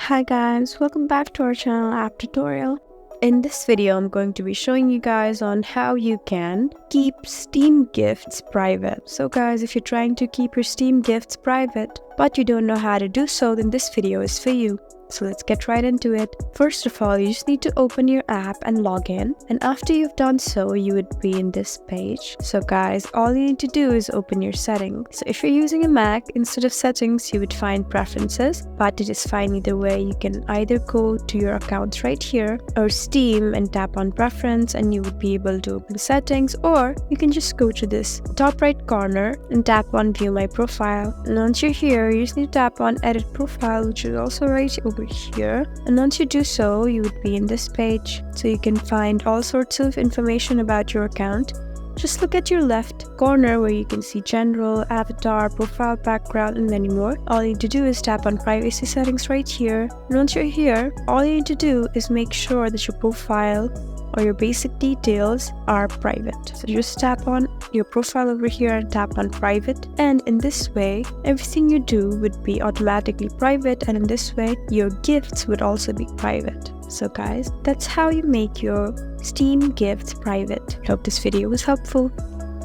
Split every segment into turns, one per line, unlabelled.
Hi guys, welcome back to our channel app tutorial. In this video, I'm going to be showing you guys on how you can keep Steam gifts private. So guys, if you're trying to keep your Steam gifts private, but you don't know how to do so, then this video is for you. So let's get right into it. First of all, you just need to open your app and log in. And after you've done so, you would be in this page. So guys, all you need to do is open your settings. So if you're using a Mac, instead of settings, you would find preferences. But it is fine either way. You can either go to your accounts right here or Steam and tap on preference and you would be able to open settings, or you can just go to this top right corner and tap on view my profile. And once you're here, you just need to tap on edit profile, which is also right over here. And once you do so, you would be in this page. So you can find all sorts of information about your account. Just look at your left corner where you can see general, avatar, profile background, and many more. All you need to do is tap on privacy settings right here. And once you're here, all you need to do is make sure that your profile or your basic details are private. So just tap on your profile over here and tap on private, and in this way everything you do would be automatically private, and in this way your gifts would also be private. So guys, that's how you make your Steam gifts private. Hope this video was helpful.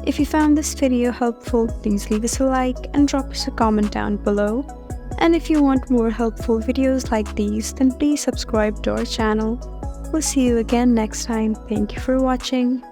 If you found this video helpful, please leave us a like and drop us a comment down below. And if you want more helpful videos like these, then please subscribe to our channel. We'll see you again next time. Thank you for watching.